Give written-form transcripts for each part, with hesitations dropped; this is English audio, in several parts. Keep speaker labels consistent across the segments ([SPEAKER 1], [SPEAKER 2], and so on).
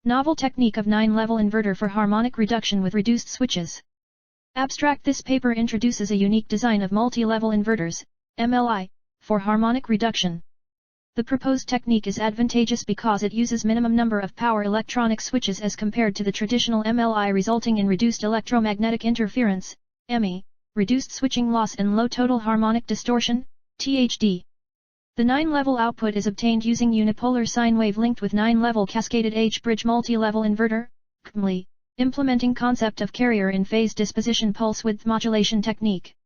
[SPEAKER 1] Novel technique of 9-level inverter for harmonic reduction with reduced switches. Abstract. This paper introduces a unique design of multi-level inverters, MLI, for harmonic reduction. The proposed technique is advantageous because it uses minimum number of power electronic switches as compared to the traditional MLI, resulting in reduced electromagnetic interference, ME, reduced switching loss and low total harmonic distortion, THD. The 9-level output is obtained using unipolar sine wave linked with 9-level cascaded H-bridge multi-level inverter, CHBMLI, implementing concept of carrier in phase disposition pulse width modulation technique.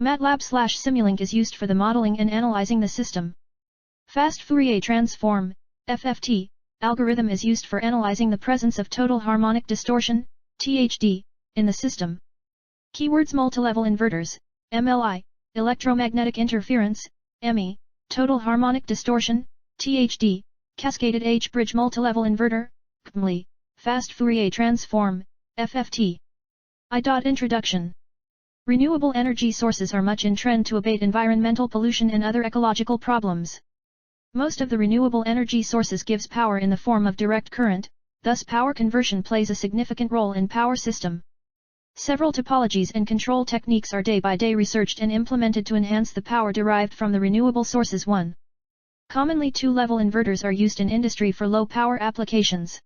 [SPEAKER 1] MATLAB/SIMULINK is used for the modeling and analyzing the system. Fast Fourier Transform, FFT, algorithm is used for analyzing the presence of total harmonic distortion, THD, in the system. Keywords: multilevel inverters, MLI, electromagnetic interference, ME, total harmonic distortion, THD, cascaded H-bridge multilevel inverter, CHBMLI, fast Fourier Transform, FFT. Introduction. Renewable energy sources are much in trend to abate environmental pollution and other ecological problems. Most of the renewable energy sources gives power in the form of direct current, thus power conversion plays a significant role in power system. Several topologies and control techniques are day by day researched and implemented to enhance the power derived from the renewable sources. 1. Commonly 2-level inverters are used in industry for low power applications.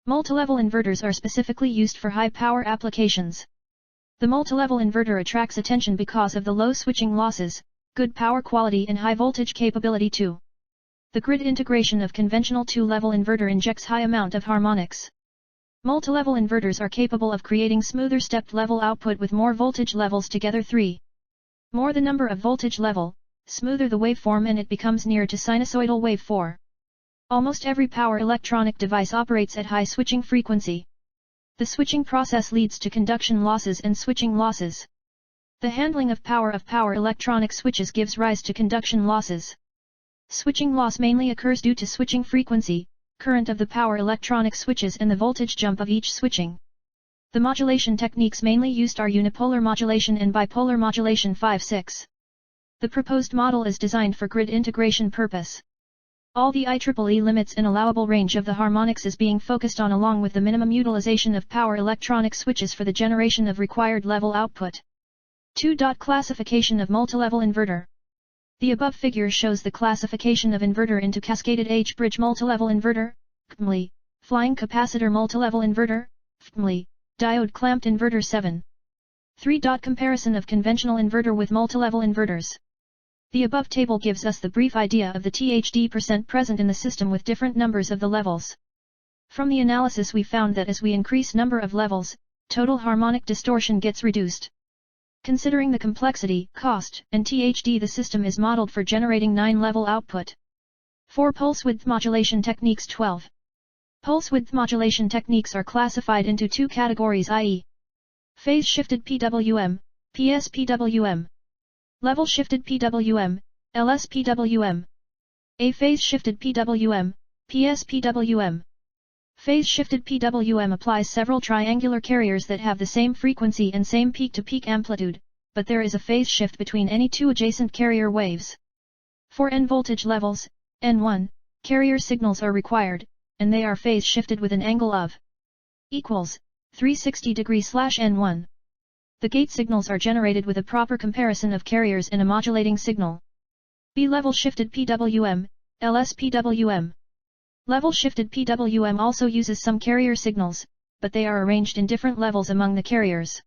[SPEAKER 1] Multilevel inverters are specifically used for high power applications. The multilevel inverter attracts attention because of the low switching losses, good power quality and high voltage capability. 2. The grid integration of conventional 2-level inverter injects high amount of harmonics. Multilevel inverters are capable of creating smoother stepped level output with more voltage levels together. 3. More the number of voltage level, smoother the waveform and it becomes near to sinusoidal wave. 4. Almost every power electronic device operates at high switching frequency. The switching process leads to conduction losses and switching losses. The handling of power electronic switches gives rise to conduction losses. Switching loss mainly occurs due to switching frequency, current of the power electronic switches and the voltage jump of each switching. The modulation techniques mainly used are unipolar modulation and bipolar modulation. 5. 6. The proposed model is designed for grid integration purpose. All the IEEE limits and allowable range of the harmonics is being focused on along with the minimum utilization of power electronic switches for the generation of required level output. 2. Classification of multilevel inverter. The above figure shows the classification of inverter into cascaded H-bridge multilevel inverter, CHBMLI, flying capacitor multilevel inverter, FMLI, diode clamped inverter. 7. 3. Comparison of conventional inverter with multilevel inverters. The above table gives us the brief idea of the THD % present in the system with different numbers of the levels. From the analysis we found that as we increase number of levels, total harmonic distortion gets reduced. Considering the complexity, cost, and THD, the system is modeled for generating 9-level output. 4. Pulse width modulation techniques. 12. Pulse width modulation techniques are classified into 2 categories, i.e. phase shifted PWM, PSPWM. Level shifted PWM, LSPWM. A phase shifted PWM, PSPWM. Phase shifted PWM applies several triangular carriers that have the same frequency and same peak-to-peak amplitude, but there is a phase shift between any 2 adjacent carrier waves. For N voltage levels, N1, carrier signals are required, and they are phase shifted with an angle of equals 360°/N1. The gate signals are generated with a proper comparison of carriers and a modulating signal. B. Level shifted PWM, LSPWM. Level shifted PWM also uses some carrier signals, but they are arranged in different levels among the carriers.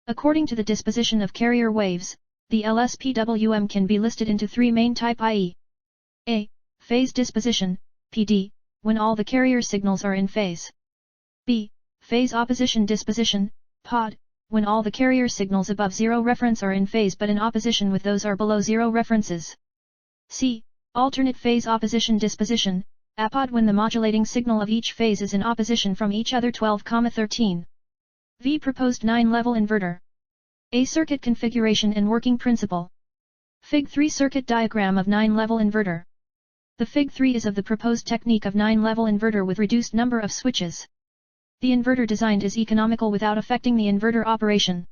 [SPEAKER 1] According to the disposition of carrier waves, the LSPWM can be listed into 3 main type, i.e. A. Phase disposition, PD, when all the carrier signals are in phase. B. Phase opposition disposition, POD, when all the carrier signals above 0 reference are in phase but in opposition with those are below 0 references. C. Alternate phase opposition disposition, APOD, when the modulating signal of each phase is in opposition from each other. 12,13. V. Proposed 9-level inverter. A. Circuit configuration and working principle. Fig. 3 circuit diagram of 9-level inverter. The Fig. 3 is of the proposed technique of 9-level inverter with reduced number of switches. The inverter designed is economical without affecting the inverter operation.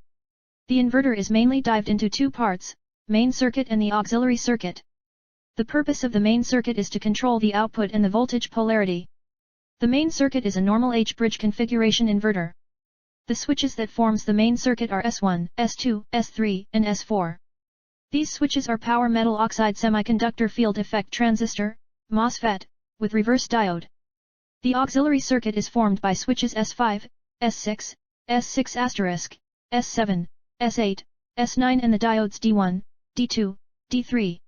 [SPEAKER 1] The inverter is mainly divided into 2 parts, main circuit and the auxiliary circuit. The purpose of the main circuit is to control the output and the voltage polarity. The main circuit is a normal H-bridge configuration inverter. The switches that forms the main circuit are S1, S2, S3, and S4. These switches are power metal oxide semiconductor field effect transistor, MOSFET, with reverse diode. The auxiliary circuit is formed by switches S5, S6, S6*, S7, S8, S9 and the diodes D1, D2, D3.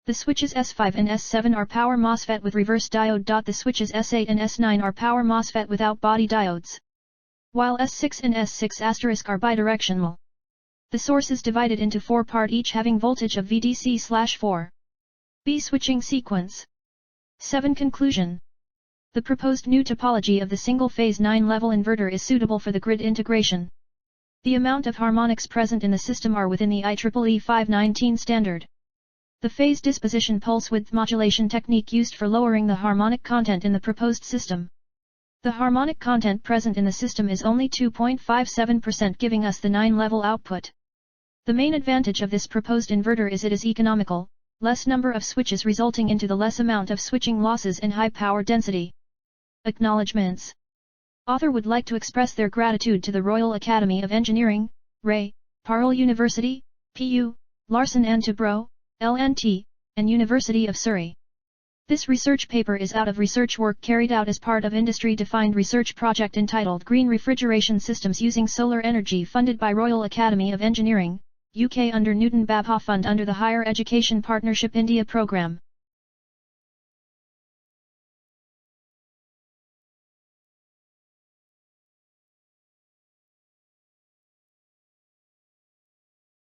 [SPEAKER 1] The switches S5 and S7 are power MOSFET with reverse diode. The switches S8 and S9 are power MOSFET without body diodes. While S6 and S6* are bidirectional. The source is divided into 4 parts each having voltage of VDC/4. B switching sequence. 7. Conclusion. The proposed new topology of the single-phase 9-level inverter is suitable for the grid integration. The amount of harmonics present in the system are within the IEEE 519 standard. The phase disposition pulse width modulation technique used for lowering the harmonic content in the proposed system. The harmonic content present in the system is only 2.57%, giving us the 9-level output. The main advantage of this proposed inverter is it is economical, less number of switches resulting into the less amount of switching losses and high power density. Acknowledgements. Author would like to express their gratitude to the Royal Academy of Engineering, RAE, Parle University, PU, Larsen and Toubro, LNT, and University of Surrey. This research paper is out of research work carried out as part of industry-defined research project entitled Green Refrigeration Systems Using Solar Energy, funded by Royal Academy of Engineering, UK under Newton Babha Fund under the Higher Education Partnership India Programme.